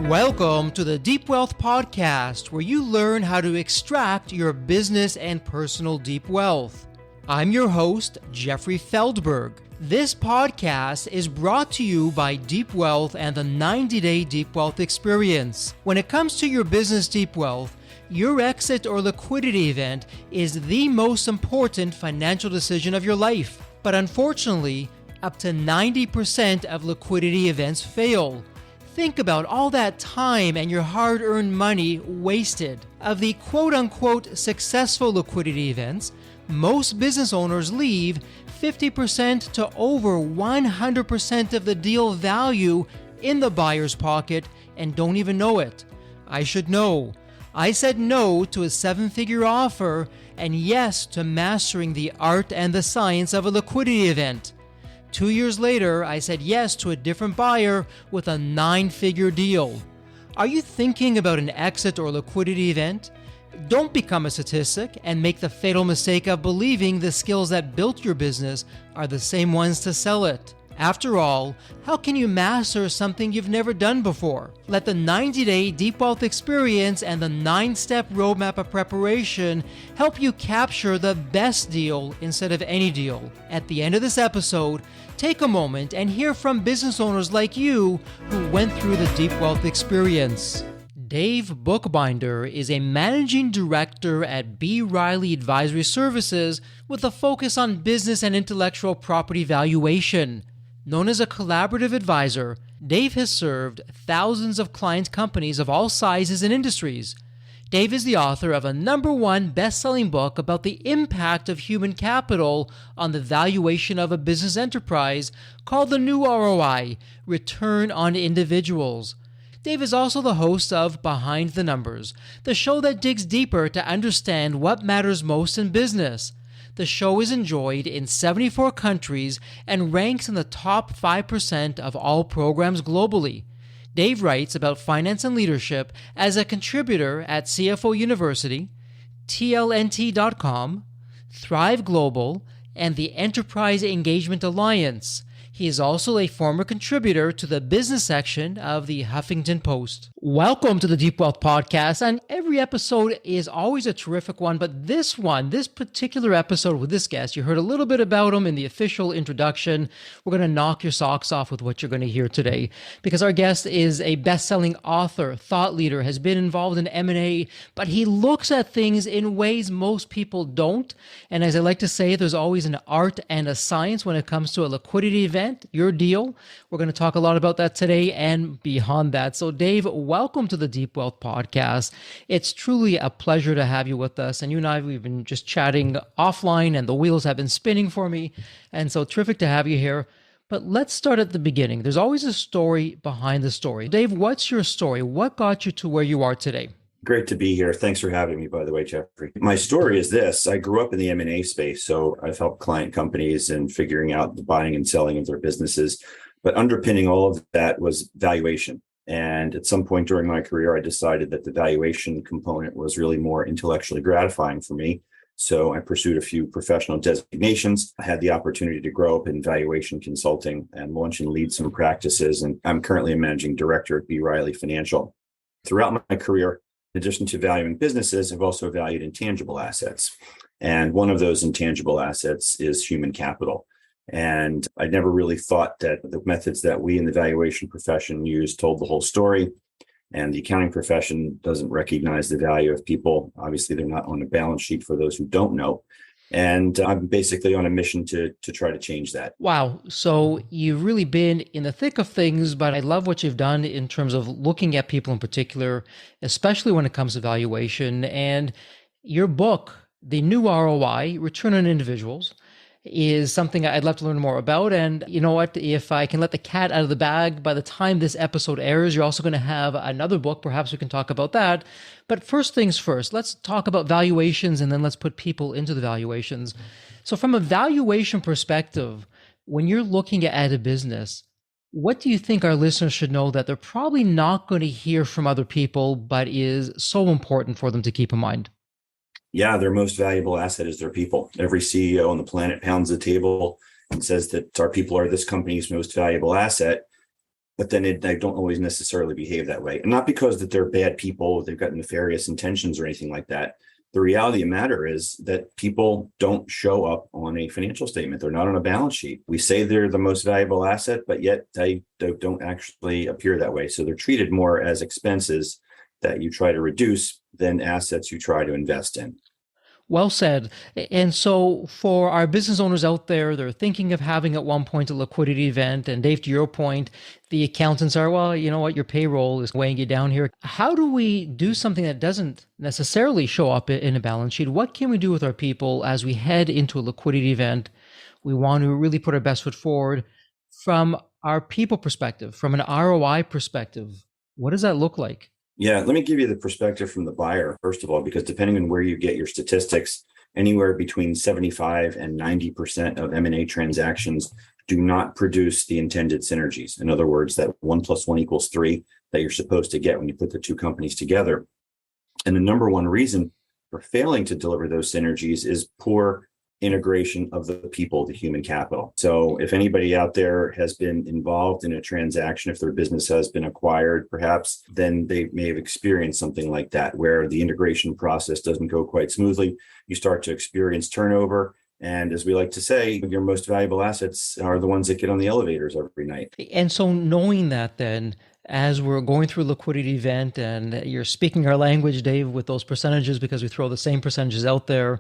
Welcome to the Deep Wealth Podcast, where you learn how to extract your business and personal deep wealth. I'm your host, Jeffrey Feldberg. This podcast is brought to you by Deep Wealth and the 90-Day Deep Wealth Experience. When it comes to your business deep wealth, your exit or liquidity event is the most important financial decision of your life. But unfortunately, up to 90% of liquidity events fail. Think about all that time and your hard-earned money wasted. Of the quote-unquote successful liquidity events, most business owners leave 50% to over 100% of the deal value in the buyer's pocket and don't even know it. I should know. I said no to a seven-figure offer and yes to mastering the art and the science of a liquidity event. 2 years later, I said yes to a different buyer with a 9-figure deal. Are you thinking about an exit or liquidity event? Don't become a statistic and make the fatal mistake of believing the skills that built your business are the same ones to sell it. After all, how can you master something you've never done before? Let the 90-Day Deep Wealth Experience and the 9-step roadmap of preparation help you capture the best deal instead of any deal. At the end of this episode, take a moment and hear from business owners like you who went through the Deep Wealth Experience. Dave Bookbinder is a managing director at B. Riley Advisory Services with a focus on business and intellectual property valuation. Known as a collaborative advisor, Dave has served thousands of client companies of all sizes and industries. Dave is the author of a #1 best-selling book about the impact of human capital on the valuation of a business enterprise called The New ROI, Return on Individuals. Dave is also the host of Behind the Numbers, the show that digs deeper to understand what matters most in business. The show is enjoyed in 74 countries and ranks in the top 5% of all programs globally. Dave writes about finance and leadership as a contributor at CFO University, TLNT.com, Thrive Global, and the Enterprise Engagement Alliance. He is also a former contributor to the business section of the Huffington Post. Welcome to the Deep Wealth Podcast, and every episode is always a terrific one, but this particular episode with this guest, you heard a little bit about him in the official introduction. We're going to knock your socks off with what you're going to hear today, because our guest is a best-selling author, thought leader, has been involved in M&A, but he looks at things in ways most people don't, and as I like to say, there's always an art and a science when it comes to a liquidity event. Your deal. We're going to talk a lot about that today and beyond that. So Dave, welcome to the Deep Wealth Podcast. It's truly a pleasure to have you with us. And you and I, we've been just chatting offline and the wheels have been spinning for me. And so terrific to have you here. But let's start at the beginning. There's always a story behind the story. Dave, what's your story? What got you to where you are today? Great to be here. Thanks for having me, by the way, Jeffrey. My story is this. I grew up in the M&A space, so I've helped client companies in figuring out the buying and selling of their businesses. But underpinning all of that was valuation. And at some point during my career, I decided that the valuation component was really more intellectually gratifying for me. So I pursued a few professional designations. I had the opportunity to grow up in valuation consulting and launch and lead some practices. And I'm currently a managing director at B. Riley Financial. Throughout my career, in addition to valuing businesses, I've also valued intangible assets. And one of those intangible assets is human capital. And I never really thought that the methods that we in the valuation profession use told the whole story. And the accounting profession doesn't recognize the value of people. Obviously, they're not on the balance sheet for those who don't know. And I'm basically on a mission to try to change that. Wow. So you've really been in the thick of things, but I love what you've done in terms of looking at people in particular, especially when it comes to valuation. And your book, The New ROI, Return on Individuals, is something I'd love to learn more about. And you know what, if I can let the cat out of the bag, by the time this episode airs, you're also going to have another book. Perhaps we can talk about that. But first things first, let's talk about valuations and then let's put people into the valuations. So from a valuation perspective, when you're looking at a business, what do you think our listeners should know that they're probably not going to hear from other people, but is so important for them to keep in mind? Yeah, their most valuable asset is their people. Every CEO on the planet pounds the table and says that our people are this company's most valuable asset. but then they don't always necessarily behave that way. And not because that they're bad people, they've got nefarious intentions or anything like that. The reality of the matter is that people don't show up on a financial statement. They're not on a balance sheet. We say they're the most valuable asset, but yet they don't actually appear that way. So they're treated more as expenses that you try to reduce than assets you try to invest in. Well said. And so for our business owners out there, they're thinking of having at one point a liquidity event. And Dave, to your point, the accountants are, well, you know what, your payroll is weighing you down here. How do we do something that doesn't necessarily show up in a balance sheet? What can we do with our people as we head into a liquidity event? We want to really put our best foot forward from our people perspective, from an ROI perspective. What does that look like? Yeah, let me give you the perspective from the buyer, first of all, because depending on where you get your statistics, anywhere between 75 and 90% of M&A transactions do not produce the intended synergies. In other words, that 1 + 1 = 3 that you're supposed to get when you put the two companies together. And the number one reason for failing to deliver those synergies is poor integration of the people, the human capital. So if anybody out there has been involved in a transaction, if their business has been acquired, perhaps, then they may have experienced something like that, where the integration process doesn't go quite smoothly. You start to experience turnover. And as we like to say, your most valuable assets are the ones that get on the elevators every night. And so knowing that then, as we're going through a liquidity event and you're speaking our language, Dave, with those percentages, because we throw the same percentages out there,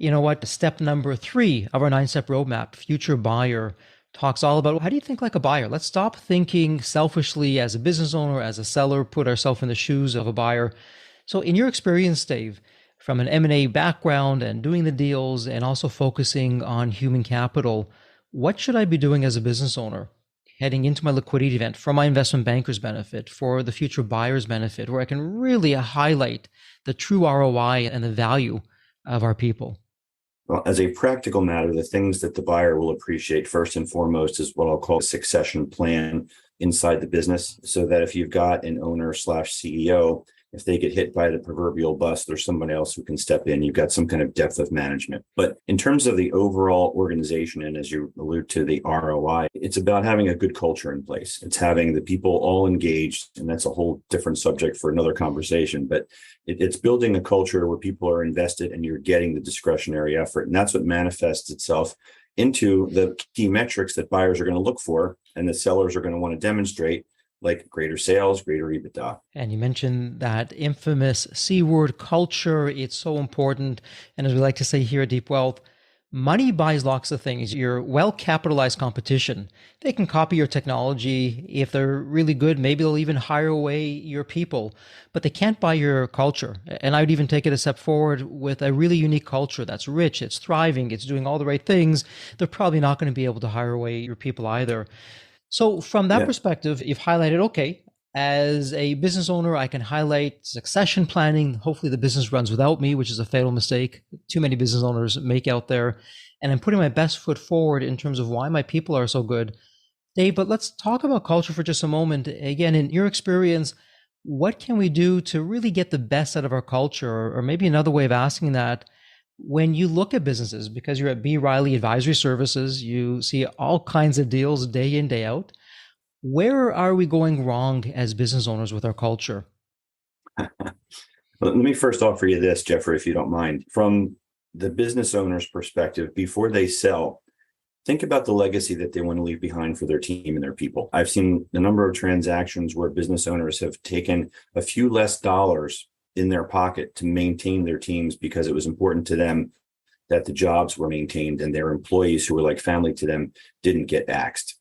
you know what? Step number 3 of our 9-step roadmap, Future Buyer, talks all about how do you think like a buyer? Let's stop thinking selfishly as a business owner, as a seller, put ourselves in the shoes of a buyer. So in your experience, Dave, from an M&A background and doing the deals and also focusing on human capital, what should I be doing as a business owner heading into my liquidity event for my investment banker's benefit, for the future buyer's benefit, where I can really highlight the true ROI and the value of our people? Well, as a practical matter, the things that the buyer will appreciate first and foremost is what I'll call a succession plan inside the business, so that if you've got an owner/CEO, if they get hit by the proverbial bus, there's somebody else who can step in. You've got some kind of depth of management. But in terms of the overall organization, and as you allude to the ROI, it's about having a good culture in place. It's having the people all engaged, and that's a whole different subject for another conversation. But it's building a culture where people are invested and you're getting the discretionary effort. And that's what manifests itself into the key metrics that buyers are going to look for and the sellers are going to want to demonstrate, like greater sales, greater EBITDA. And you mentioned that infamous C word, culture. It's so important. And as we like to say here at Deep Wealth, money buys lots of things. Your well-capitalized competition, they can copy your technology. If they're really good, maybe they'll even hire away your people, but they can't buy your culture. And I would even take it a step forward with a really unique culture that's rich, it's thriving, it's doing all the right things. They're probably not going to be able to hire away your people either. So from that perspective, you've highlighted, okay, as a business owner, I can highlight succession planning. Hopefully the business runs without me, which is a fatal mistake too many business owners make out there. And I'm putting my best foot forward in terms of why my people are so good. Dave, but let's talk about culture for just a moment. Again, in your experience, what can we do to really get the best out of our culture? Or maybe another way of asking that, when you look at businesses, because you're at B. Riley Advisory Services, you see all kinds of deals day in, day out. Where are we going wrong as business owners with our culture? Well, let me first offer you this, Jeffrey, if you don't mind. From the business owner's perspective, before they sell, think about the legacy that they want to leave behind for their team and their people. I've seen a number of transactions where business owners have taken a few less dollars in their pocket to maintain their teams because it was important to them that the jobs were maintained and their employees, who were like family to them, didn't get axed.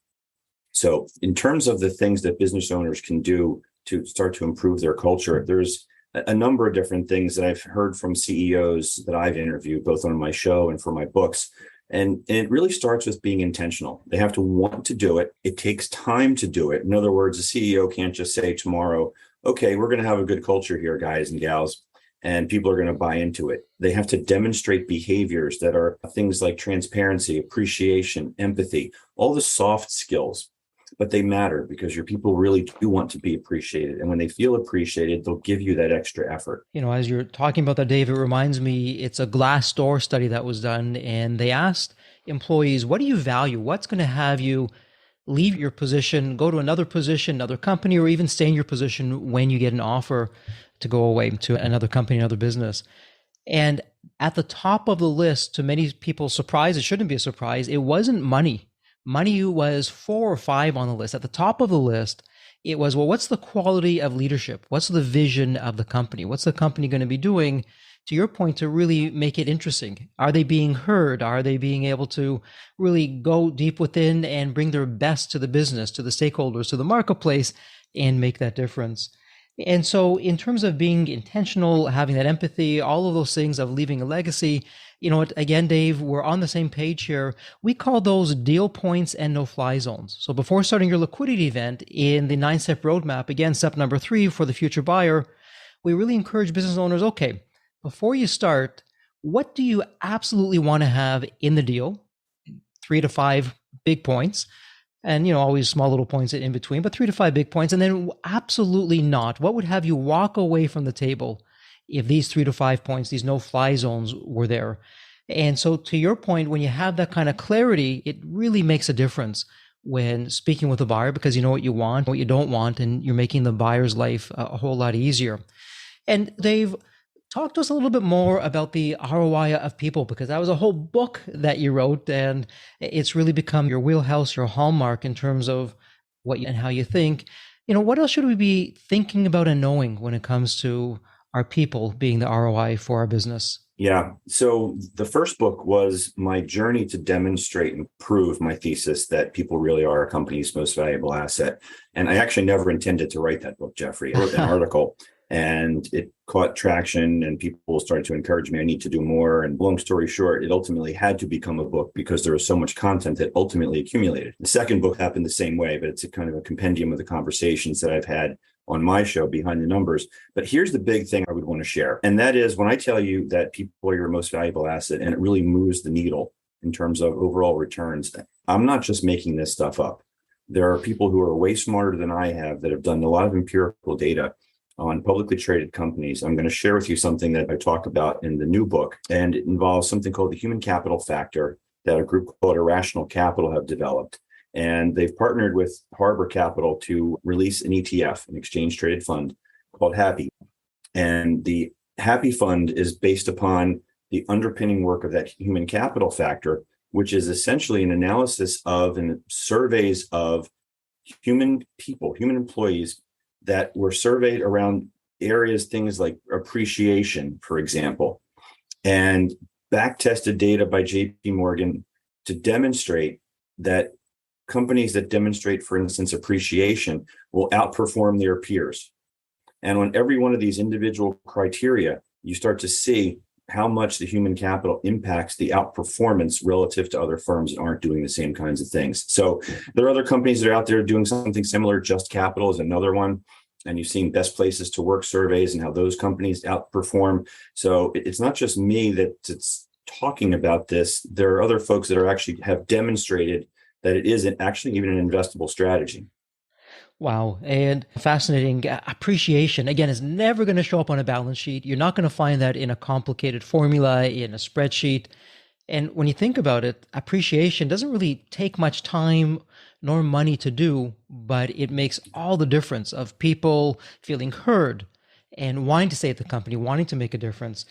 So in terms of the things that business owners can do to start to improve their culture, there's a number of different things that I've heard from CEOs that I've interviewed, both on my show and for my books. And it really starts with being intentional. They have to want to do it. It takes time to do it. In other words, a CEO can't just say tomorrow, okay, we're going to have a good culture here, guys and gals, and people are going to buy into it. They have to demonstrate behaviors that are things like transparency, appreciation, empathy, all the soft skills. But they matter because your people really do want to be appreciated. And when they feel appreciated, they'll give you that extra effort. You know, as you're talking about that, Dave, it reminds me, it's a Glassdoor study that was done, and they asked employees, what do you value? What's going to have you leave your position, go to another position, another company, or even stay in your position when you get an offer to go away to another company, another business. And at the top of the list, to many people's surprise, it shouldn't be a surprise, it wasn't money. Money was 4 or 5 on the list. At the top of the list, it was, well, what's the quality of leadership? What's the vision of the company? What's the company going to be doing, to your point, to really make it interesting? Are they being heard? Are they being able to really go deep within and bring their best to the business, to the stakeholders, to the marketplace, and make that difference? And so in terms of being intentional, having that empathy, all of those things of leaving a legacy, you know what, again, Dave, we're on the same page here. We call those deal points and no-fly zones. So before starting your liquidity event in the 9-step roadmap, again, step number 3 for the future buyer, we really encourage business owners, okay, before you start, what do you absolutely want to have in the deal? 3 to 5 big points. And, always small little points in between, but 3 to 5 big points. And then absolutely not. What would have you walk away from the table if these 3 to 5 points, these no-fly zones were there? And so to your point, when you have that kind of clarity, it really makes a difference when speaking with a buyer, because you know what you want, what you don't want, and you're making the buyer's life a whole lot easier. And Dave, talk to us a little bit more about the ROI of people, because that was a whole book that you wrote, and it's really become your wheelhouse, your hallmark in terms of what and how you think. What else should we be thinking about and knowing when it comes to our people being the ROI for our business? Yeah. So the first book was my journey to demonstrate and prove my thesis that people really are a company's most valuable asset. And I actually never intended to write that book, Jeffrey. I wrote an article and it caught traction and people started to encourage me. I need to do more. And long story short, it ultimately had to become a book because there was so much content that ultimately accumulated. The second book happened the same way, but it's a kind of a compendium of the conversations that I've had on my show, Behind the Numbers. But here's the big thing I would want to share. And that is, when I tell you that people are your most valuable asset and it really moves the needle in terms of overall returns, I'm not just making this stuff up. There are people who are way smarter than I have that have done a lot of empirical data on publicly traded companies. I'm going to share with you something that I talk about in the new book, and it involves something called the human capital factor that a group called Irrational Capital have developed. And they've partnered with Harbor Capital to release an ETF, an exchange traded fund called Happy. And the Happy Fund is based upon the underpinning work of that human capital factor, which is essentially an analysis of and surveys of human people, human employees that were surveyed around areas, things like appreciation, for example, and back-tested data by JP Morgan to demonstrate that companies that demonstrate, for instance, appreciation will outperform their peers. And on every one of these individual criteria, you start to see how much the human capital impacts the outperformance relative to other firms that aren't doing the same kinds of things. So there are other companies that are out there doing something similar. Just Capital is another one. And you've seen best places to work surveys and how those companies outperform. So it's not just me that's talking about this. There are other folks that are actually have demonstrated that it isn't actually even an investable strategy. Wow. And fascinating. Appreciation, again, is never going to show up on a balance sheet. You're not going to find that in a complicated formula, in a spreadsheet. And when you think about it, appreciation doesn't really take much time nor money to do, but it makes all the difference of people feeling heard and wanting to stay at the company, wanting to make a difference.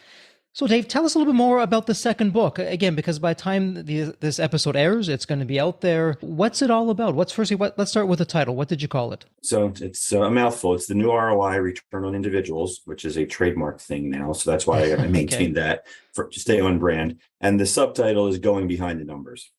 So Dave, tell us a little bit more about the second book. Again, because by the time this episode airs, it's going to be out there. What's it all about? Let's start with the title. What did you call it? So it's a mouthful. It's the new ROI, Return on Individuals, which is a trademark thing now. So that's why I maintain that to stay on brand. And the subtitle is Going Behind the Numbers.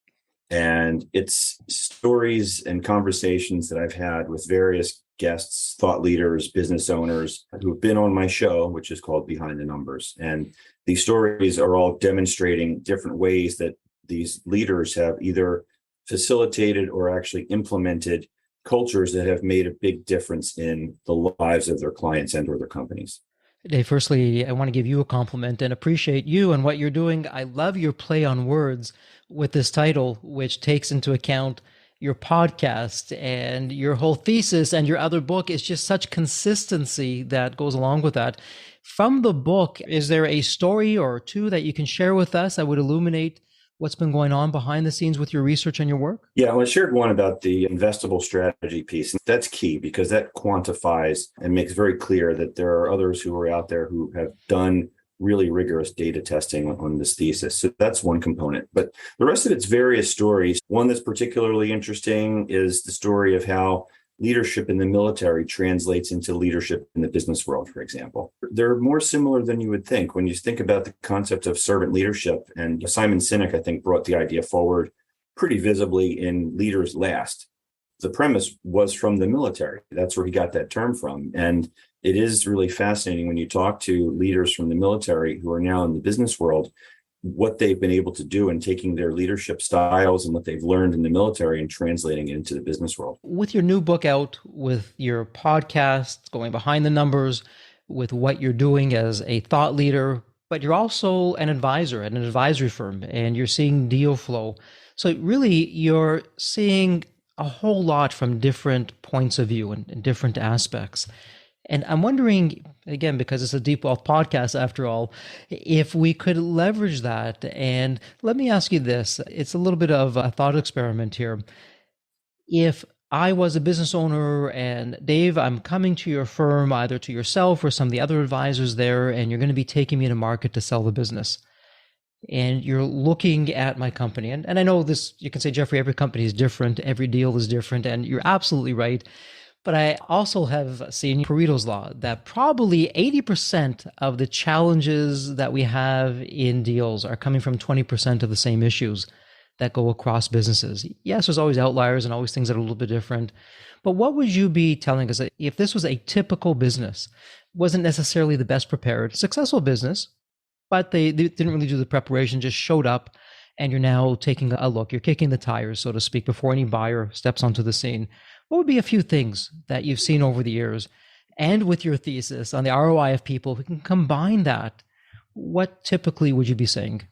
And it's stories and conversations that I've had with various guests, thought leaders, business owners who've been on my show, which is called Behind the Numbers. And these stories are all demonstrating different ways that these leaders have either facilitated or actually implemented cultures that have made a big difference in the lives of their clients and or their companies. Dave, firstly, I want to give you a compliment and appreciate you and what you're doing. I love your play on words with this title, which takes into account your podcast and your whole thesis and your other book. Is just such consistency that goes along with that. From the book, is there a story or two that you can share with us that would illuminate what's been going on behind the scenes with your research and your work? Yeah, well, I shared one about the investable strategy piece. And that's key because that quantifies and makes very clear that there are others who are out there who have done really rigorous data testing on this thesis. So that's one component. But the rest of it's various stories. One that's particularly interesting is the story of how leadership in the military translates into leadership in the business world, for example. They're more similar than you would think when you think about the concept of servant leadership. And Simon Sinek, I think, brought the idea forward pretty visibly in Leaders Last. The premise was from the military. That's where he got that term from. And it is really fascinating when you talk to leaders from the military who are now in the business world, what they've been able to do in taking their leadership styles and what they've learned in the military and translating it into the business world. With your new book out, with your podcast, going behind the numbers, with what you're doing as a thought leader, but you're also an advisor at an advisory firm and you're seeing deal flow. So really, you're seeing a whole lot from different points of view and different aspects. And I'm wondering, again, because it's a Deep Wealth podcast after all, if we could leverage that. And let me ask you this. It's a little bit of a thought experiment here. If I was a business owner and Dave, I'm coming to your firm, either to yourself or some of the other advisors there, and you're going to be taking me to market to sell the business. And you're looking at my company. And I know this, you can say, Jeffrey, every company is different. Every deal is different. And you're absolutely right. But I also have seen Pareto's Law that probably 80% of the challenges that we have in deals are coming from 20% of the same issues that go across businesses. Yes, there's always outliers and always things that are a little bit different. But what would you be telling us if this was a typical business, wasn't necessarily the best prepared, successful business, but they didn't really do the preparation, just showed up, and you're now taking a look, you're kicking the tires, so to speak, before any buyer steps onto the scene. What would be a few things that you've seen over the years, and with your thesis on the ROI of people, if we can combine that, what typically would you be saying?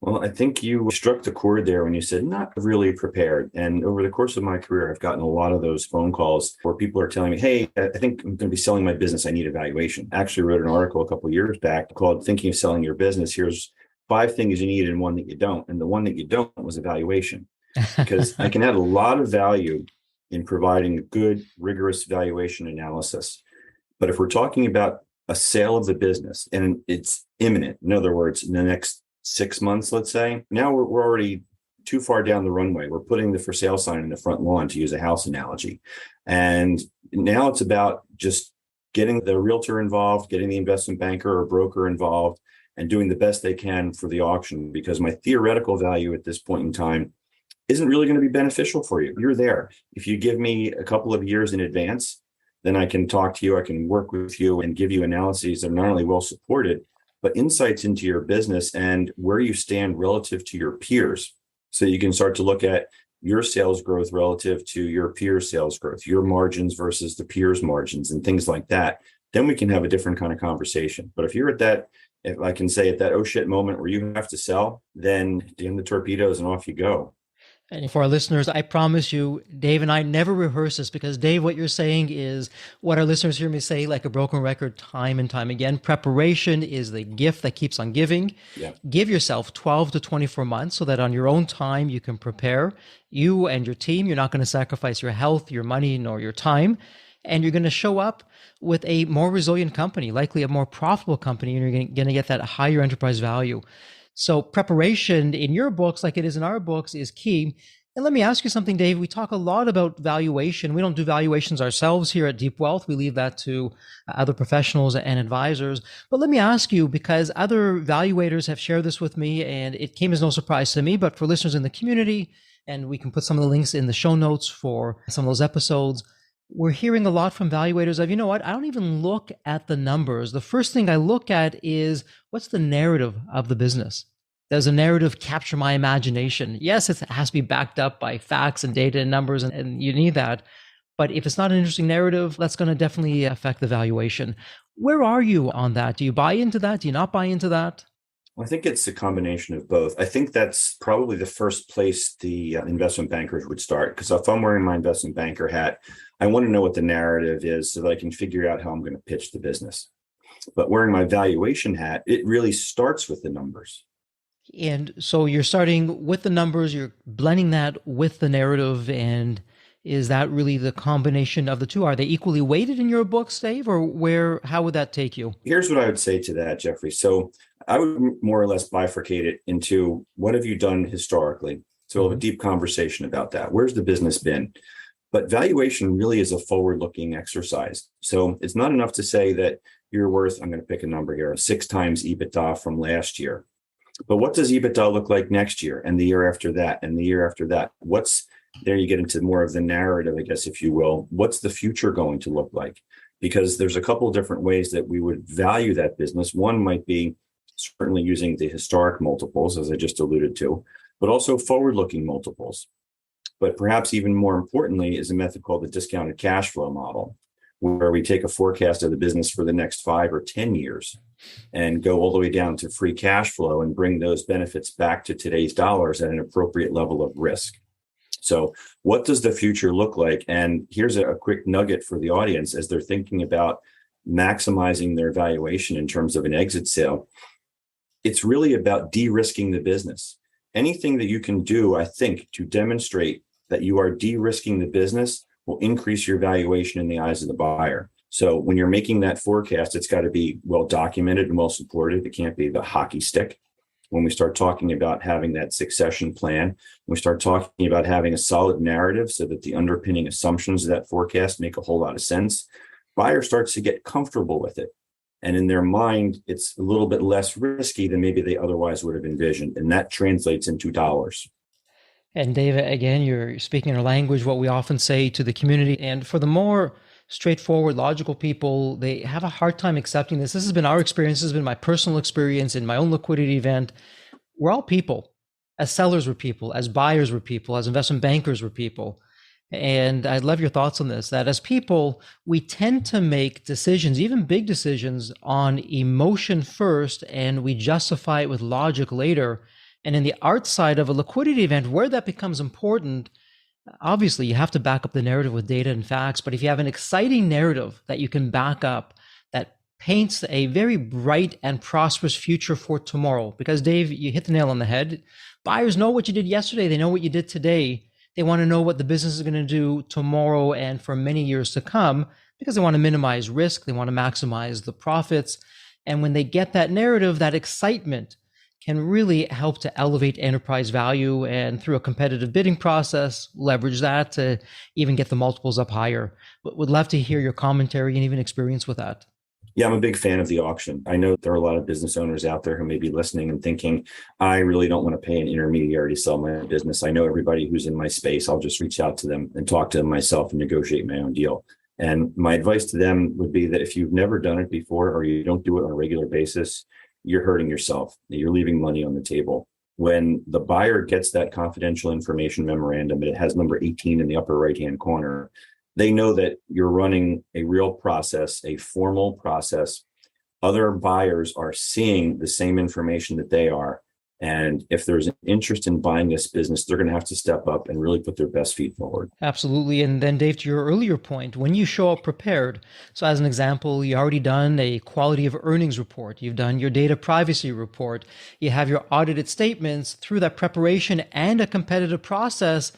Well, I think you struck the chord there when you said not really prepared. And over the course of my career, I've gotten a lot of those phone calls where people are telling me, hey, I think I'm going to be selling my business. I need a valuation. I actually wrote an article a couple of years back called Thinking of Selling Your Business. Here's 5 things you need and one that you don't. And the one that you don't was a valuation, because I can add a lot of value in providing a good, rigorous valuation analysis. But if we're talking about a sale of the business and it's imminent, in other words, in the next 6 months, let's say, now we're already too far down the runway. We're putting the for sale sign in the front lawn, to use a house analogy. And now it's about just getting the realtor involved, getting the investment banker or broker involved, and doing the best they can for the auction, because my theoretical value at this point in time isn't really going to be beneficial for you. You're there. If you give me a couple of years in advance, then I can talk to you, I can work with you and give you analyses that are not only well supported, but insights into your business and where you stand relative to your peers. So you can start to look at your sales growth relative to your peers' sales growth, your margins versus the peers' margins and things like that. Then we can have a different kind of conversation. But if you're at that, if I can say at that oh shit moment where you have to sell, then damn the torpedoes and off you go. And for our listeners, I promise you, Dave and I never rehearse this, because Dave, what you're saying is what our listeners hear me say like a broken record time and time again. Preparation is the gift that keeps on giving. Yeah. Give yourself 12 to 24 months so that on your own time you can prepare. You and your team, you're not going to sacrifice your health, your money, nor your time. And you're going to show up with a more resilient company, likely a more profitable company, and you're going to get that higher enterprise value. So preparation in your books, like it is in our books, is key. And let me ask you something, Dave. We talk a lot about valuation. We don't do valuations ourselves here at Deep Wealth. We leave that to other professionals and advisors. But let me ask you, because other valuators have shared this with me, and it came as no surprise to me, but for listeners in the community, and we can put some of the links in the show notes for some of those episodes, we're hearing a lot from valuators of, you know what, I don't even look at the numbers. The first thing I look at is, what's the narrative of the business? Does a narrative capture my imagination? Yes, it has to be backed up by facts and data and numbers, and you need that. But if it's not an interesting narrative, that's going to definitely affect the valuation. Where are you on that? Do you buy into that? Do you not buy into that? Well, I think it's a combination of both. I think that's probably the first place the investment bankers would start, because if I'm wearing my investment banker hat, I want to know what the narrative is so that I can figure out how I'm going to pitch the business. But wearing my valuation hat, it really starts with the numbers. And so you're starting with the numbers, you're blending that with the narrative. And is that really the combination of the two? Are they equally weighted in your books, Dave, or how would that take you? Here's what I would say to that, Jeffrey. So I would more or less bifurcate it into what have you done historically? So we'll have a deep conversation about that. Where's the business been? But valuation really is a forward-looking exercise. So it's not enough to say that you're worth, I'm going to pick a number here, 6 times EBITDA from last year. But what does EBITDA look like next year and the year after that and the year after that? There you get into more of the narrative, I guess, if you will. What's the future going to look like? Because there's a couple of different ways that we would value that business. One might be certainly using the historic multiples, as I just alluded to, but also forward-looking multiples. But perhaps even more importantly is a method called the discounted cash flow model, where we take a forecast of the business for the next 5 or 10 years and go all the way down to free cash flow and bring those benefits back to today's dollars at an appropriate level of risk. So what does the future look like? And here's a quick nugget for the audience as they're thinking about maximizing their valuation in terms of an exit sale. It's really about de-risking the business. Anything that you can do, I think, to demonstrate that you are de-risking the business will increase your valuation in the eyes of the buyer. So when you're making that forecast, it's got to be well documented and well supported. It can't be the hockey stick. When we start talking about having that succession plan, we start talking about having a solid narrative so that the underpinning assumptions of that forecast make a whole lot of sense, buyer starts to get comfortable with it. And in their mind, it's a little bit less risky than maybe they otherwise would have envisioned. And that translates into dollars. And Dave, again, you're speaking our language, what we often say to the community. And for the more straightforward, logical people, they have a hard time accepting this. This has been our experience. This has been my personal experience in my own liquidity event. We're all people. As sellers, we're people. As buyers, we're people. As investment bankers, we're people. And I'd love your thoughts on this, that as people, we tend to make decisions, even big decisions, on emotion first, and we justify it with logic later. And in the art side of a liquidity event, where that becomes important, obviously you have to back up the narrative with data and facts. But if you have an exciting narrative that you can back up, that paints a very bright and prosperous future for tomorrow. Because Dave, you hit the nail on the head. Buyers know what you did yesterday. They know what you did today. They want to know what the business is going to do tomorrow and for many years to come, because they want to minimize risk. They want to maximize the profits. And when they get that narrative, that excitement can really help to elevate enterprise value, and through a competitive bidding process, leverage that to even get the multiples up higher. But would love to hear your commentary and even experience with that. Yeah, I'm a big fan of the auction. I know there are a lot of business owners out there who may be listening and thinking, I really don't want to pay an intermediary to sell my business. I know everybody who's in my space. I'll just reach out to them and talk to them myself and negotiate my own deal. And my advice to them would be that if you've never done it before or you don't do it on a regular basis, you're hurting yourself. You're leaving money on the table. When the buyer gets that confidential information memorandum, and it has number 18 in the upper right-hand corner, they know that you're running a real process, a formal process. Other buyers are seeing the same information that they are. And if there's an interest in buying this business, they're going to have to step up and really put their best feet forward. Absolutely. And then, Dave, to your earlier point, when you show up prepared, so as an example, you already done a quality of earnings report, you've done your data privacy report, you have your audited statements. Through that preparation and a competitive process,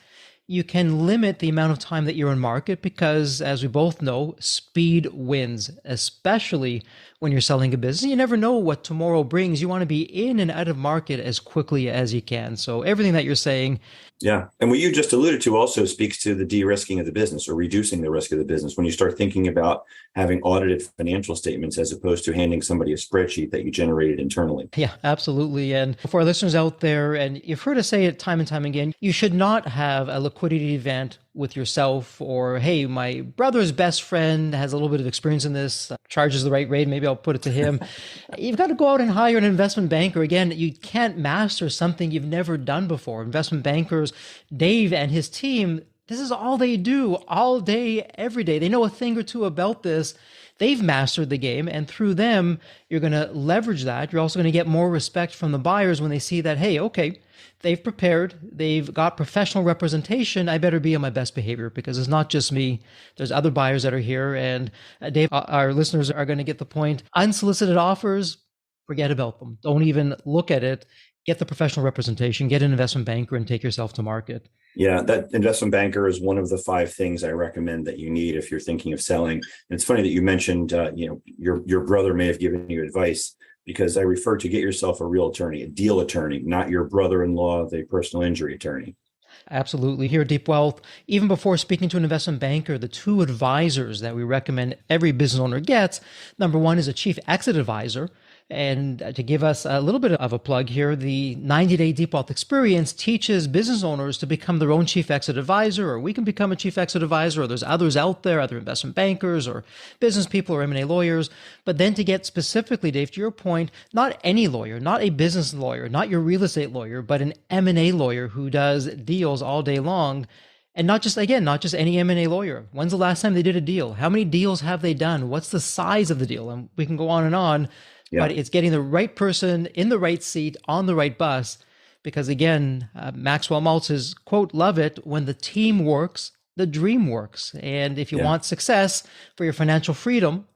you can limit the amount of time that you're in market, because as we both know, speed wins, especially when you're selling a business. You never know what tomorrow brings. You want to be in and out of market as quickly as you can. So everything that you're saying. Yeah. And what you just alluded to also speaks to the de-risking of the business or reducing the risk of the business. When you start thinking about having audited financial statements as opposed to handing somebody a spreadsheet that you generated internally. Yeah, absolutely. And for our listeners out there, and you've heard us say it time and time again, you should not have a liquidity event with yourself, or, hey, my brother's best friend has a little bit of experience in this, charges the right rate, maybe I'll put it to him. You've got to go out and hire an investment banker. Again, you can't master something you've never done before. Investment bankers, Dave and his team, this is all they do all day, every day. They know a thing or two about this. They've mastered the game, and through them, you're going to leverage that. You're also going to get more respect from the buyers when they see that, hey, okay, they've prepared, they've got professional representation. I better be on my best behavior, because it's not just me. There's other buyers that are here. And Dave, our listeners are going to get the point. Unsolicited offers, forget about them. Don't even look at it. Get the professional representation, get an investment banker, and take yourself to market. Yeah, that investment banker is one of the 5 things I recommend that you need if you're thinking of selling. And it's funny that you mentioned, your brother may have given you advice, because I refer to get yourself a real attorney, a deal attorney, not your brother-in-law, the personal injury attorney. Absolutely. Here at Deep Wealth, even before speaking to an investment banker, the 2 advisors that we recommend every business owner gets, number one is a chief exit advisor. And to give us a little bit of a plug here, the 90-day Deep Wealth experience teaches business owners to become their own chief exit advisor, or we can become a chief exit advisor, or there's others out there, other investment bankers or business people or M&A lawyers. But then to get specifically, Dave, to your point, not any lawyer, not a business lawyer, not your real estate lawyer, but an M&A lawyer who does deals all day long. And not just any M&A lawyer. When's the last time they did a deal? How many deals have they done? What's the size of the deal? And we can go on and on. Yeah. But it's getting the right person in the right seat on the right bus. Because again, Maxwell Maltz's quote, love it, when the team works, the dream works. And if you want success for your financial freedom,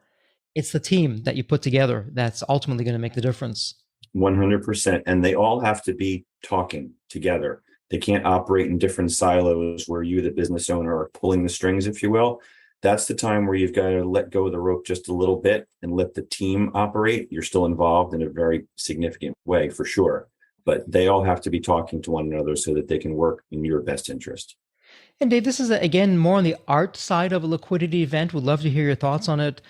it's the team that you put together that's ultimately going to make the difference. 100%. And they all have to be talking together. They can't operate in different silos where you, the business owner, are pulling the strings, if you will. That's the time where you've got to let go of the rope just a little bit and let the team operate. You're still involved in a very significant way, for sure, but they all have to be talking to one another so that they can work in your best interest. And Dave, this is, again, more on the art side of a liquidity event. Would love to hear your thoughts on it.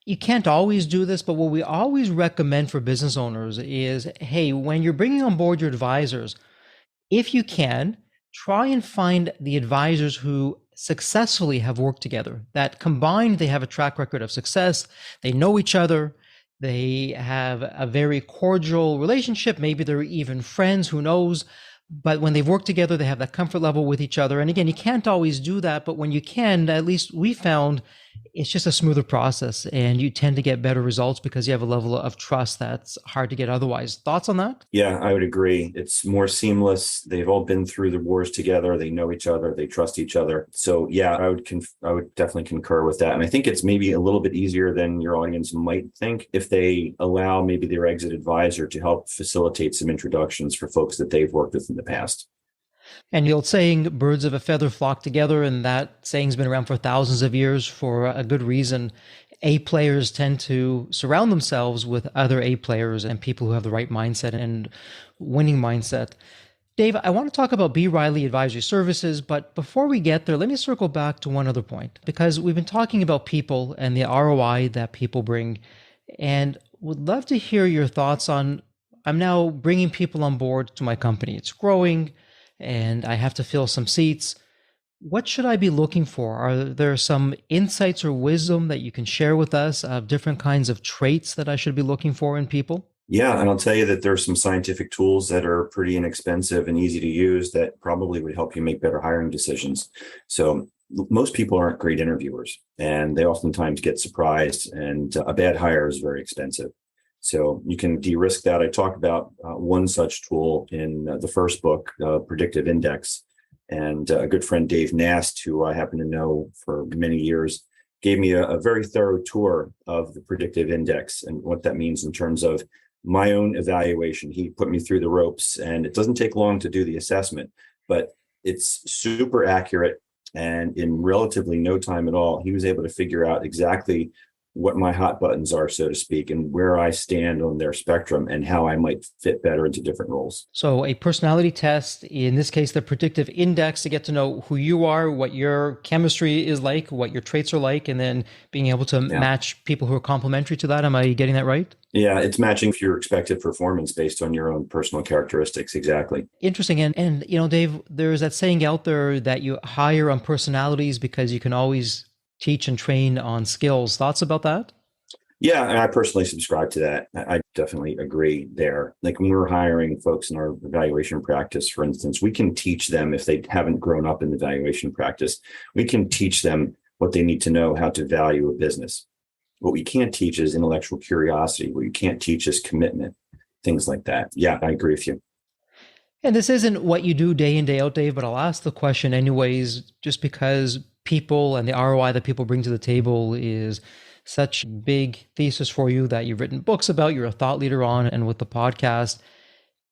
You can't always do this, but what we always recommend for business owners is, hey, when you're bringing on board your advisors, if you can, try and find the advisors who successfully have worked together, that combined, they have a track record of success, they know each other, they have a very cordial relationship, maybe they're even friends, who knows, but when they've worked together, they have that comfort level with each other. And again, you can't always do that, but when you can, at least we found it's just a smoother process and you tend to get better results because you have a level of trust that's hard to get otherwise. Thoughts on that? Yeah, I would agree. It's more seamless. They've all been through the wars together. They know each other. They trust each other. So yeah, I would definitely concur with that. And I think it's maybe a little bit easier than your audience might think if they allow maybe their exit advisor to help facilitate some introductions for folks that they've worked with in the past. And the old saying, birds of a feather flock together, and that saying's been around for thousands of years for a good reason. A players tend to surround themselves with other A players and people who have the right mindset and winning mindset. Dave, I want to talk about B. Riley Advisory Services, but before we get there, let me circle back to one other point, because we've been talking about people and the ROI that people bring, and would love to hear your thoughts on, I'm now bringing people on board to my company. It's growing, and I have to fill some seats. What should I be looking for? Are there some insights or wisdom that you can share with us of different kinds of traits that I should be looking for in people? Yeah, and I'll tell you that there's some scientific tools that are pretty inexpensive and easy to use that probably would help you make better hiring decisions. So most people aren't great interviewers, and they oftentimes get surprised, and a bad hire is very expensive. So you can de-risk that. I talk about one such tool in the first book, Predictive Index. And a good friend, Dave Nast, who I happen to know for many years, gave me a very thorough tour of the Predictive Index and what that means in terms of my own evaluation. He put me through the ropes, and it doesn't take long to do the assessment, but it's super accurate. And in relatively no time at all, he was able to figure out exactly what my hot buttons are, so to speak, and where I stand on their spectrum and how I might fit better into different roles. So a personality test, in this case, the predictive index, to get to know who you are, what your chemistry is like, what your traits are like, and then being able to match people who are complementary to that. Am I getting that right? Yeah, it's matching your expected performance based on your own personal characteristics. Exactly. Interesting. And Dave, there's that saying out there that you hire on personalities because you can always teach and train on skills. Thoughts about that? Yeah, and I personally subscribe to that. I definitely agree there. Like when we're hiring folks in our evaluation practice, for instance, we can teach them, if they haven't grown up in the evaluation practice, we can teach them what they need to know how to value a business. What we can't teach is intellectual curiosity. What you can't teach is commitment, things like that. Yeah, I agree with you. And this isn't what you do day in, day out, Dave, but I'll ask the question anyways, just because people and the ROI that people bring to the table is such a big thesis for you that you've written books about, you're a thought leader on, and with the podcast.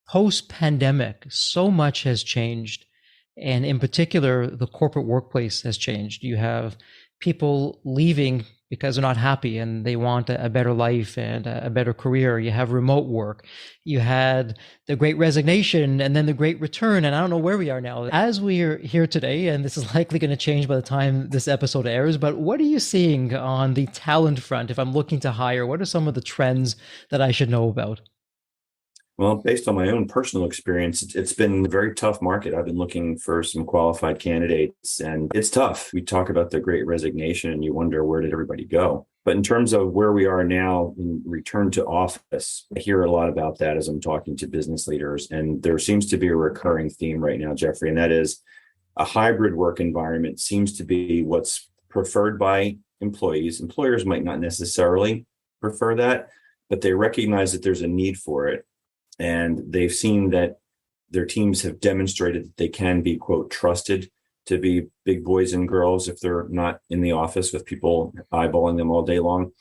Post-pandemic, so much has changed. And in particular, the corporate workplace has changed. You have people leaving because they're not happy and they want a better life and a better career. You have remote work. You had the great resignation and then the great return. And I don't know where we are now. As we are here today, and this is likely going to change by the time this episode airs, but what are you seeing on the talent front? If I'm looking to hire, what are some of the trends that I should know about? Well, based on my own personal experience, it's been a very tough market. I've been looking for some qualified candidates, and it's tough. We talk about the great resignation, and you wonder, where did everybody go? But in terms of where we are now in return to office, I hear a lot about that as I'm talking to business leaders. And there seems to be a recurring theme right now, Jeffrey, and that is a hybrid work environment seems to be what's preferred by employees. Employers might not necessarily prefer that, but they recognize that there's a need for it. And they've seen that their teams have demonstrated that they can be, quote, trusted to be big boys and girls if they're not in the office with people eyeballing them all day long.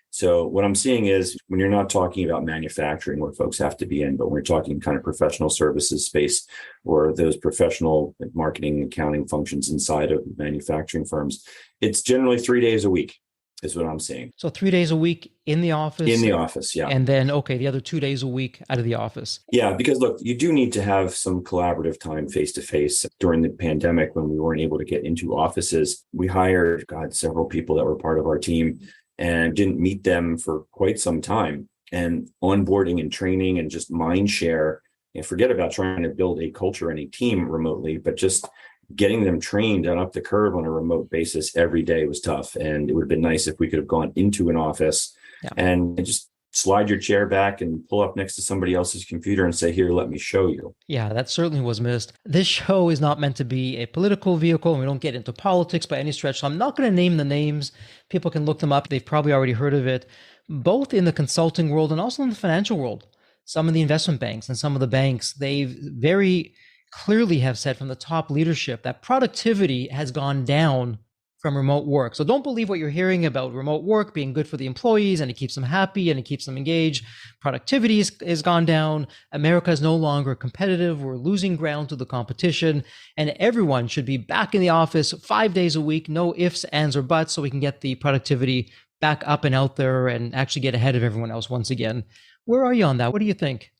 So what I'm seeing is when you're not talking about manufacturing where folks have to be in, but we're talking kind of professional services space or those professional marketing, accounting functions inside of manufacturing firms, it's generally 3 days a week. Is what I'm seeing. So 3 days a week in the office? In the office, yeah. And then, okay, the other 2 days a week out of the office. Yeah, because look, you do need to have some collaborative time face-to-face. During the pandemic, when we weren't able to get into offices, we hired, several people that were part of our team and didn't meet them for quite some time. And onboarding and training and just mind share, and forget about trying to build a culture and a team remotely, but just getting them trained and up the curve on a remote basis every day was tough. And it would have been nice if we could have gone into an office and just slide your chair back and pull up next to somebody else's computer and say, here, let me show you. Yeah, that certainly was missed. This show is not meant to be a political vehicle, and we don't get into politics by any stretch. So I'm not going to name the names. People can look them up. They've probably already heard of it, both in the consulting world and also in the financial world. Some of the investment banks and some of the banks, they've very clearly have said from the top leadership that productivity has gone down from remote work. So don't believe what you're hearing about remote work being good for the employees and it keeps them happy and it keeps them engaged. Productivity is gone down. America is no longer competitive. We're losing ground to the competition, and everyone should be back in the office 5 days a week, no ifs, ands, or buts, so we can get the productivity back up and out there and actually get ahead of everyone else once again. Where are you on that? What do you think?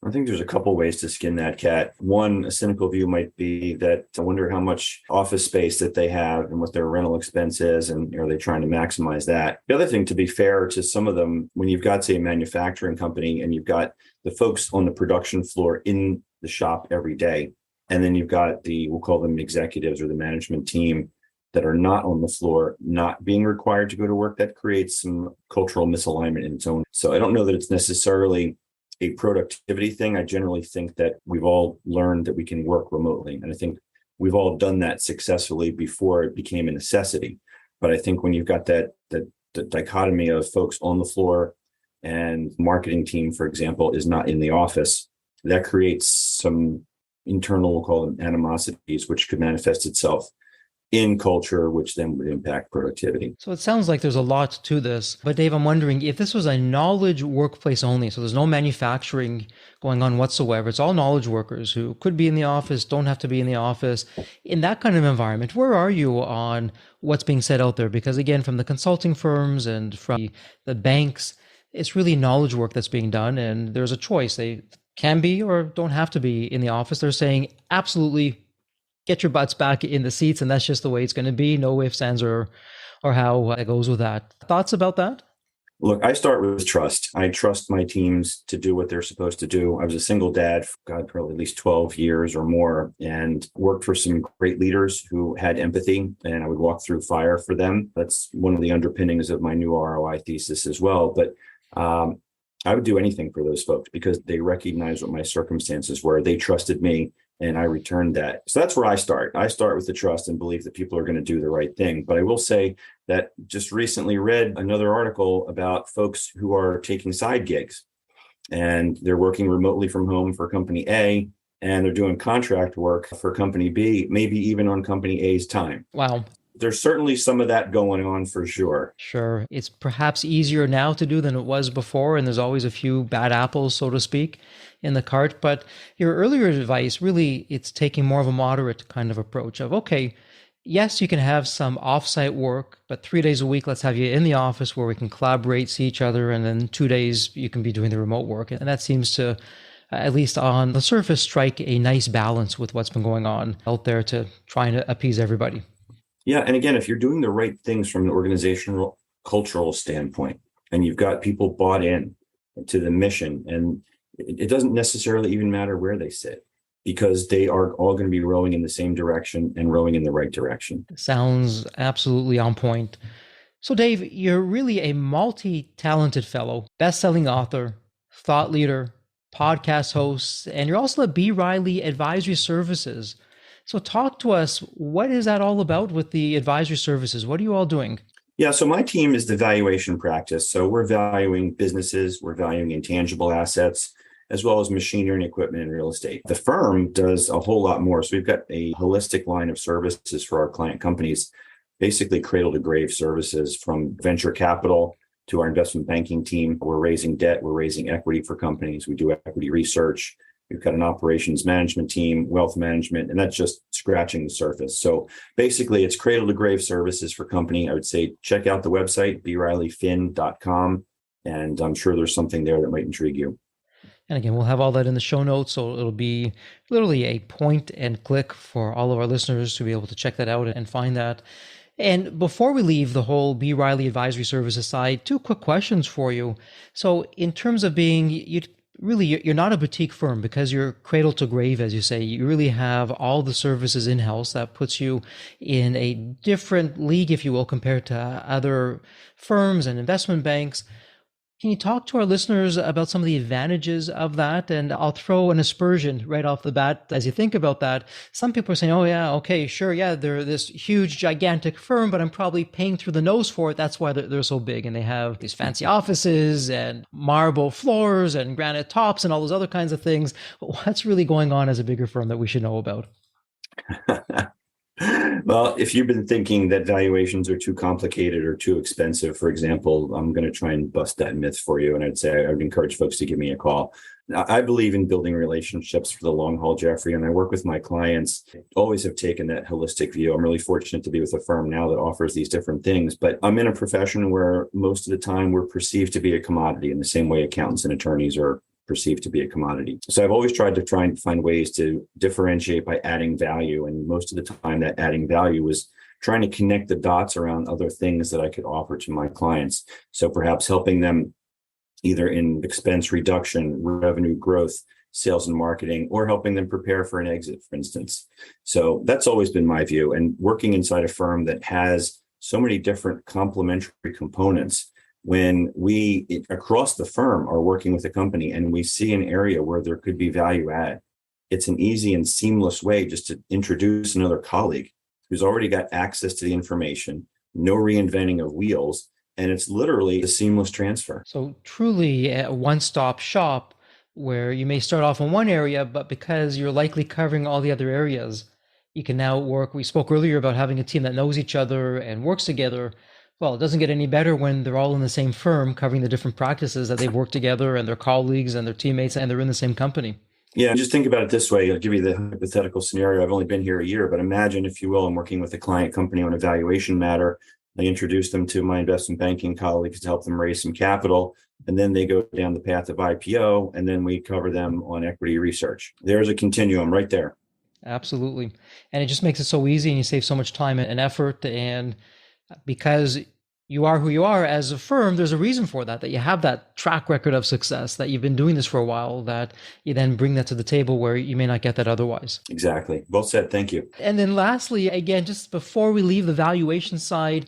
I think there's a couple ways to skin that cat. One, a cynical view might be that I wonder how much office space that they have and what their rental expense is, and are they trying to maximize that? The other thing, to be fair to some of them, when you've got, say, a manufacturing company and you've got the folks on the production floor in the shop every day, and then you've got we'll call them executives or the management team that are not on the floor, not being required to go to work, that creates some cultural misalignment in its own. So I don't know that it's necessarily a productivity thing. I generally think that we've all learned that we can work remotely. And I think we've all done that successfully before it became a necessity. But I think when you've got that dichotomy of folks on the floor and marketing team, for example, is not in the office, that creates some internal, we'll call them animosities, which could manifest itself in culture, which then would impact productivity. So it sounds like there's a lot to this. But Dave, I'm wondering if this was a knowledge workplace only, so there's no manufacturing going on whatsoever. It's all knowledge workers who could be in the office, don't have to be in the office. In that kind of environment, where are you on what's being said out there? Because again, from the consulting firms and from the banks, it's really knowledge work that's being done. And there's a choice. They can be or don't have to be in the office. They're saying absolutely get your butts back in the seats, and that's just the way it's going to be. No ifs, ands, or how it goes with that. Thoughts about that? Look, I start with trust. I trust my teams to do what they're supposed to do. I was a single dad for, probably at least 12 years or more, and worked for some great leaders who had empathy, and I would walk through fire for them. That's one of the underpinnings of my new ROI thesis as well. But I would do anything for those folks because they recognized what my circumstances were. They trusted me, and I returned that. So that's where I start. I start with the trust and believe that people are going to do the right thing. But I will say that just recently read another article about folks who are taking side gigs, and they're working remotely from home for company A, and they're doing contract work for company B, maybe even on company A's time. Wow. There's certainly some of that going on for sure. Sure. It's perhaps easier now to do than it was before, and there's always a few bad apples, so to speak, in the cart. But your earlier advice, really, it's taking more of a moderate kind of approach of, okay, yes, you can have some offsite work, but 3 days a week, let's have you in the office where we can collaborate, see each other, and then 2 days you can be doing the remote work. And that seems to, at least on the surface, strike a nice balance with what's been going on out there to try and appease everybody. Yeah. And again, if you're doing the right things from an organizational cultural standpoint, and you've got people bought in to the mission, and it doesn't necessarily even matter where they sit, because they are all going to be rowing in the same direction and rowing in the right direction. Sounds absolutely on point. So, Dave, you're really a multi-talented fellow, best-selling author, thought leader, podcast host, and you're also at B. Riley Advisory Services. So talk to us, what is that all about with the advisory services? What are you all doing? Yeah, so my team is the valuation practice. So we're valuing businesses, we're valuing intangible assets, as well as machinery and equipment and real estate. The firm does a whole lot more. So we've got a holistic line of services for our client companies, basically cradle to grave services, from venture capital to our investment banking team. We're raising debt, we're raising equity for companies. We do equity research. We've got an operations management team, wealth management, and that's just scratching the surface. So basically, it's cradle to grave services for company. I would say check out the website, brileyfin.com, and I'm sure there's something there that might intrigue you. And again, we'll have all that in the show notes. So it'll be literally a point and click for all of our listeners to be able to check that out and find that. And before we leave the whole B. Riley Advisory Services side, two quick questions for you. So in terms of being, you're not a boutique firm, because you're cradle to grave, as you say. You really have all the services in-house. That puts you in a different league, if you will, compared to other firms and investment banks. Can you talk to our listeners about some of the advantages of that? And I'll throw an aspersion right off the bat as you think about that. Some people are saying, oh yeah, okay, sure, yeah, they're this huge, gigantic firm, but I'm probably paying through the nose for it. That's why they're so big. And they have these fancy offices and marble floors and granite tops and all those other kinds of things. What's really going on as a bigger firm that we should know about? Well, if you've been thinking that valuations are too complicated or too expensive, for example, I'm going to try and bust that myth for you. And I'd say I would encourage folks to give me a call. Now, I believe in building relationships for the long haul, Jeffrey, and I work with my clients. I always have taken that holistic view. I'm really fortunate to be with a firm now that offers these different things, but I'm in a profession where most of the time we're perceived to be a commodity in the same way accountants and attorneys are perceived to be a commodity. So I've always tried to try and find ways to differentiate by adding value. And most of the time that adding value was trying to connect the dots around other things that I could offer to my clients. So perhaps helping them either in expense reduction, revenue growth, sales and marketing, or helping them prepare for an exit, for instance. So that's always been my view. And working inside a firm that has so many different complementary components, when we across the firm are working with a company and we see an area where there could be value add, it's an easy and seamless way just to introduce another colleague who's already got access to the information, no reinventing of wheels, and it's literally a seamless transfer. So truly a one-stop shop where you may start off in one area, but because you're likely covering all the other areas, you can now work. We spoke earlier about having a team that knows each other and works together. Well, it doesn't get any better when they're all in the same firm covering the different practices that they've worked together, and their colleagues and their teammates, and they're in the same company. Yeah, just think about it this way. I'll give you the hypothetical scenario. I've only been here a year, but imagine, if you will, I'm working with a client company on a valuation matter. I introduce them to my investment banking colleagues to help them raise some capital. And then they go down the path of IPO, and then we cover them on equity research. There's a continuum right there. Absolutely. And it just makes it so easy, and you save so much time and effort. And because you are who you are as a firm, there's a reason for that you have that track record of success, that you've been doing this for a while, that you then bring that to the table where you may not get that otherwise. Exactly. Well said. Thank you. And then lastly, again, just before we leave the valuation side,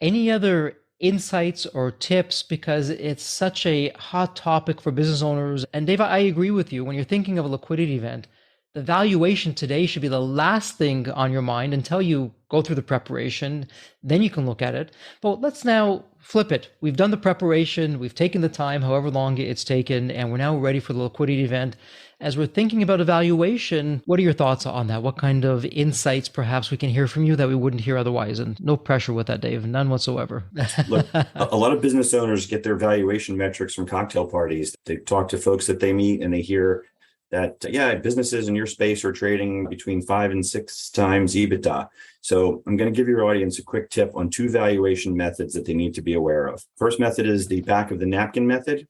any other insights or tips, because it's such a hot topic for business owners? And Dave, I agree with you. When you're thinking of a liquidity event, The valuation today should be the last thing on your mind until you go through the preparation. Then you can look at it. But let's now flip it. We've done the preparation. We've taken the time, however long it's taken, and we're now ready for the liquidity event. As we're thinking about evaluation, what are your thoughts on that? What kind of insights perhaps we can hear from you that we wouldn't hear otherwise? And no pressure with that, Dave, none whatsoever. Look, a lot of business owners get their valuation metrics from cocktail parties. They talk to folks that they meet and they hear that, businesses in your space are trading between 5 and 6 times EBITDA. So I'm going to give your audience a quick tip on 2 valuation methods that they need to be aware of. First method is the back of the napkin method.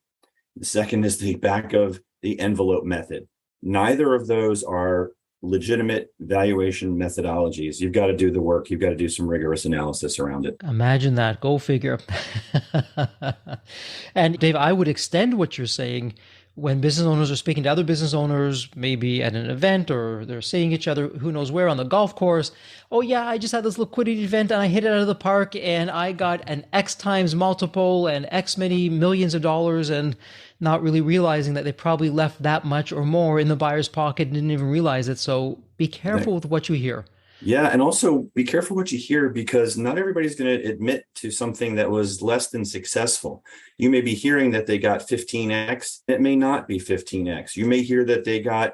The second is the back of the envelope method. Neither of those are legitimate valuation methodologies. You've got to do the work. You've got to do some rigorous analysis around it. Imagine that. Go figure. And Dave, I would extend what you're saying. When business owners are speaking to other business owners, maybe at an event or they're seeing each other, who knows where, on the golf course. Oh yeah, I just had this liquidity event and I hit it out of the park and I got an X times multiple and X many millions of dollars, and not really realizing that they probably left that much or more in the buyer's pocket and didn't even realize it. So be careful with what you hear. Yeah. And also be careful what you hear, because not everybody's going to admit to something that was less than successful. You may be hearing that they got 15X. It may not be 15X. You may hear that they got,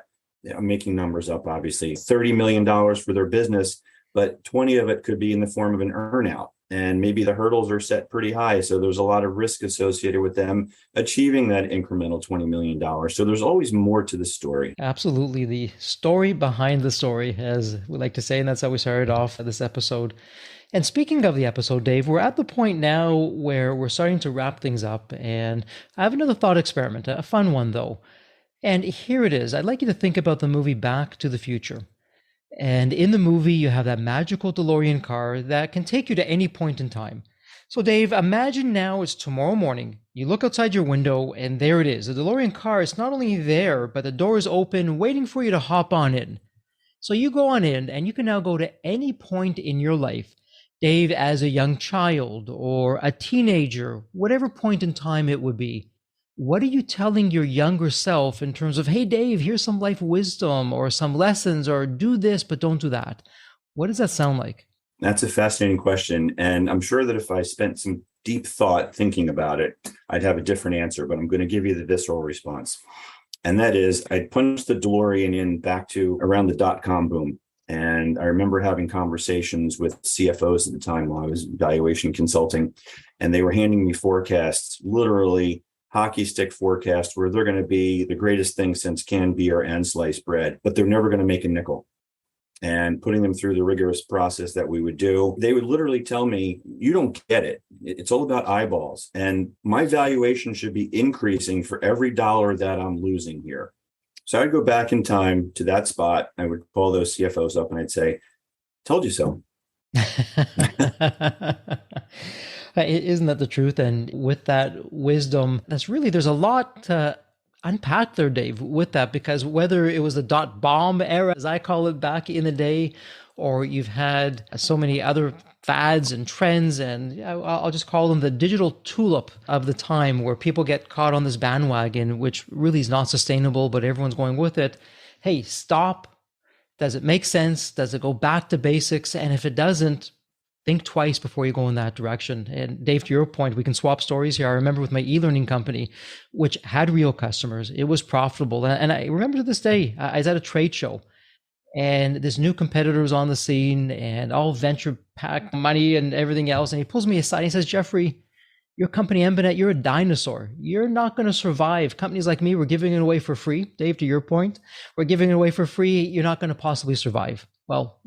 I'm making numbers up, obviously, $30 million for their business, but 20 of it could be in the form of an earnout. And maybe the hurdles are set pretty high. So there's a lot of risk associated with them achieving that incremental $20 million. So there's always more to the story. Absolutely. The story behind the story, as we like to say, and that's how we started off this episode. And speaking of the episode, Dave, we're at the point now where we're starting to wrap things up. And I have another thought experiment, a fun one though. And here it is. I'd like you to think about the movie Back to the Future. And in the movie, you have that magical DeLorean car that can take you to any point in time. So Dave, imagine now it's tomorrow morning. You look outside your window and there it is. The DeLorean car is not only there, but the door is open, waiting for you to hop on in. So you go on in and you can now go to any point in your life, Dave, as a young child or a teenager, whatever point in time it would be. What are you telling your younger self in terms of, hey, Dave, here's some life wisdom or some lessons, or do this, but don't do that? What does that sound like? That's a fascinating question. And I'm sure that if I spent some deep thought thinking about it, I'd have a different answer, but I'm going to give you the visceral response. And that is, I'd punch the DeLorean in back to around the dot-com boom. And I remember having conversations with CFOs at the time while I was valuation consulting, and they were handing me forecasts, literally hockey stick forecast, where they're going to be the greatest thing since canned beer and sliced bread, but they're never going to make a nickel. And putting them through the rigorous process that we would do, they would literally tell me, you don't get it. It's all about eyeballs. And my valuation should be increasing for every dollar that I'm losing here. So I'd go back in time to that spot. I would call those CFOs up and I'd say, told you so. Isn't that the truth? And with that wisdom, there's a lot to unpack there, Dave, with that, because whether it was the dot bomb era, as I call it, back in the day, or you've had so many other fads and trends, and I'll just call them the digital tulip of the time, where people get caught on this bandwagon, which really is not sustainable, but everyone's going with it. Hey, stop. Does it make sense? Does it go back to basics? And if it doesn't, think twice before you go in that direction. And Dave, to your point, we can swap stories here. I remember with my e-learning company, which had real customers, it was profitable. And I remember to this day, I was at a trade show and this new competitor was on the scene and all venture packed money and everything else. And he pulls me aside and he says, Jeffrey, your company, Embanet, you're a dinosaur. You're not going to survive. Companies like me, we're giving it away for free. Dave, to your point, we're giving it away for free. You're not going to possibly survive. Well,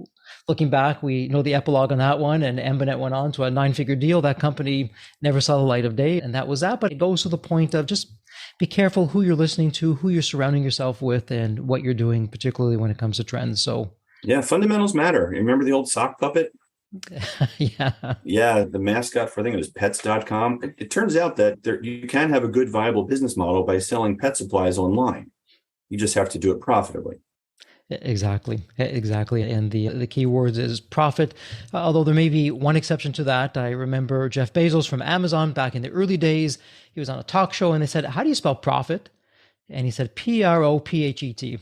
looking back, we know the epilogue on that one, and Embanet went on to a 9-figure deal. That company never saw the light of day, and that was that. But it goes to the point of just be careful who you're listening to, who you're surrounding yourself with, and what you're doing, particularly when it comes to trends. So, yeah, fundamentals matter. Remember the old sock puppet? Yeah. Yeah, the mascot for, I think it was pets.com. It turns out that you can have a good, viable business model by selling pet supplies online. You just have to do it profitably. Exactly. And the key words is profit. Although there may be one exception to that. I remember Jeff Bezos from Amazon back in the early days. He was on a talk show and they said, how do you spell profit? And he said Prophet.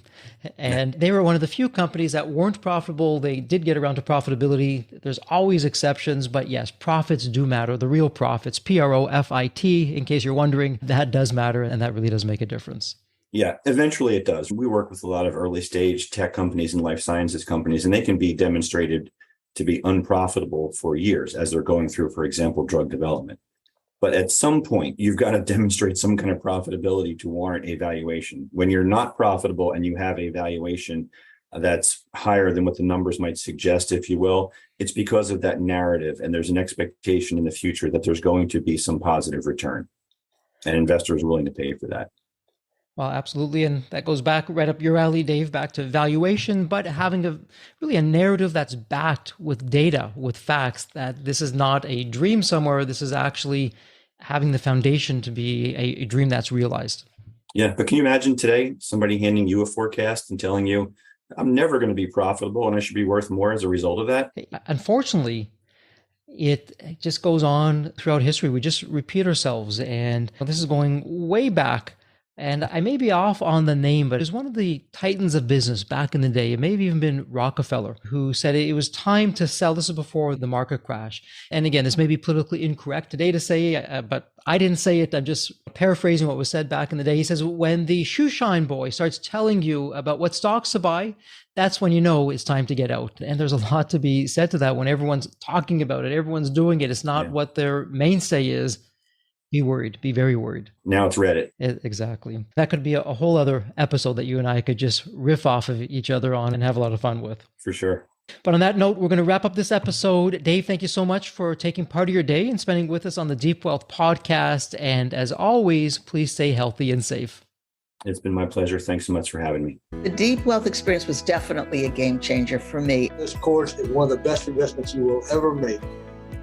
And they were one of the few companies that weren't profitable. They did get around to profitability. There's always exceptions, but yes, profits do matter. The real profits, Profit, in case you're wondering, that does matter. And that really does make a difference. Yeah, eventually it does. We work with a lot of early stage tech companies and life sciences companies, and they can be demonstrated to be unprofitable for years as they're going through, for example, drug development. But at some point, you've got to demonstrate some kind of profitability to warrant a valuation. When you're not profitable and you have a valuation that's higher than what the numbers might suggest, if you will, it's because of that narrative. And there's an expectation in the future that there's going to be some positive return. And investors are willing to pay for that. Well, absolutely. And that goes back right up your alley, Dave, back to valuation, but having a narrative that's backed with data, with facts, that this is not a dream somewhere. This is actually having the foundation to be a dream that's realized. Yeah. But can you imagine today somebody handing you a forecast and telling you, I'm never going to be profitable and I should be worth more as a result of that? Unfortunately, it just goes on throughout history. We just repeat ourselves. And this is going way back. And I may be off on the name, but it was one of the titans of business back in the day. It may have even been Rockefeller, who said it was time to sell. This is before the market crash. And again, this may be politically incorrect today to say, but I didn't say it. I'm just paraphrasing what was said back in the day. He says, when the shoe shine boy starts telling you about what stocks to buy, that's when you know it's time to get out. And there's a lot to be said to that. When everyone's talking about it, everyone's doing it, it's not what their mainstay is. Be worried. Be very worried. Now it's Reddit. Exactly. That could be a whole other episode that you and I could just riff off of each other on and have a lot of fun with. For sure. But on that note, we're going to wrap up this episode. Dave, thank you so much for taking part of your day and spending with us on the Deep Wealth podcast. And as always, please stay healthy and safe. It's been my pleasure. Thanks so much for having me. The Deep Wealth experience was definitely a game changer for me. This course is one of the best investments you will ever make,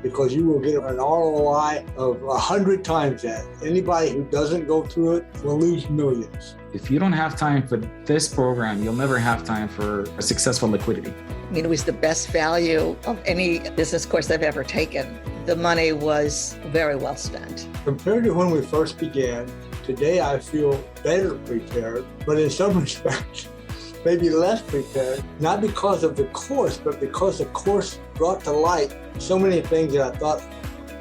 because you will get an ROI of 100 times that. Anybody who doesn't go through it will lose millions. If you don't have time for this program, you'll never have time for a successful liquidity. I mean, it was the best value of any business course I've ever taken. The money was very well spent. Compared to when we first began, today I feel better prepared, but in some respects, maybe less prepared, not because of the course, but because the course brought to light so many things that I thought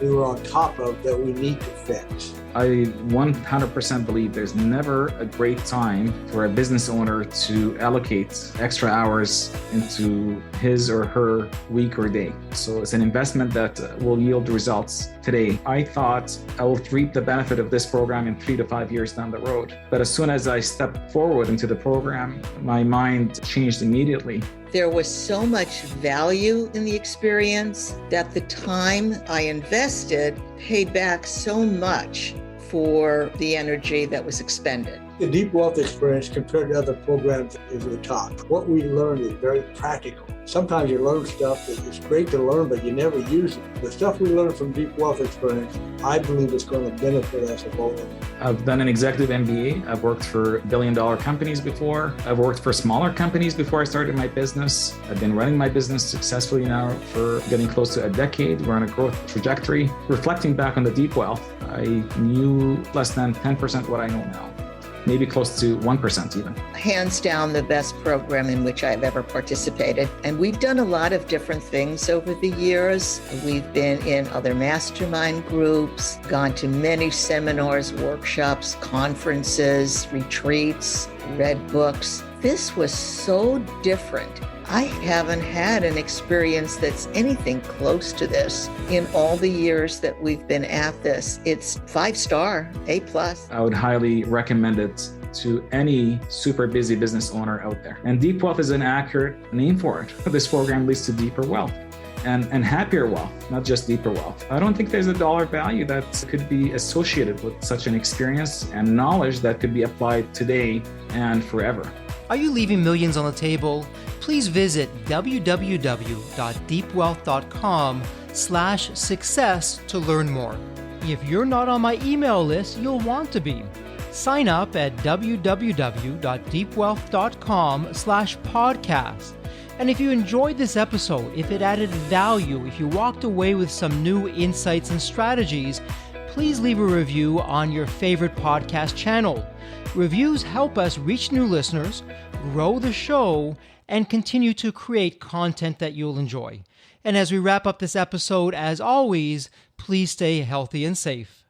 we were on top of that we need to fix. I 100% believe there's never a great time for a business owner to allocate extra hours into his or her week or day. So it's an investment that will yield results today. I thought I will reap the benefit of this program in 3 to 5 years down the road. But as soon as I stepped forward into the program, my mind changed immediately. There was so much value in the experience that the time I invested paid back so much for the energy that was expended. The Deep Wealth experience compared to other programs is the top. What we learned is very practical. Sometimes you learn stuff that is great to learn, but you never use it. The stuff we learned from Deep Wealth experience, I believe is going to benefit us both. I've done an executive MBA. I've worked for billion-dollar companies before. I've worked for smaller companies before I started my business. I've been running my business successfully now for getting close to a decade. We're on a growth trajectory. Reflecting back on the Deep Wealth, I knew less than 10% what I know now. Maybe close to 1% even. Hands down, the best program in which I've ever participated. And we've done a lot of different things over the years. We've been in other mastermind groups, gone to many seminars, workshops, conferences, retreats, read books. This was so different. I haven't had an experience that's anything close to this in all the years that we've been at this. It's 5-star, A+. I would highly recommend it to any super busy business owner out there. And Deep Wealth is an accurate name for it. This program leads to deeper wealth and happier wealth, not just deeper wealth. I don't think there's a dollar value that could be associated with such an experience and knowledge that could be applied today and forever. Are you leaving millions on the table? Please visit www.deepwealth.com/success to learn more. If you're not on my email list, you'll want to be. Sign up at www.deepwealth.com/podcast. And if you enjoyed this episode, if it added value, if you walked away with some new insights and strategies, please leave a review on your favorite podcast channel. Reviews help us reach new listeners, grow the show, and continue to create content that you'll enjoy. And as we wrap up this episode, as always, please stay healthy and safe.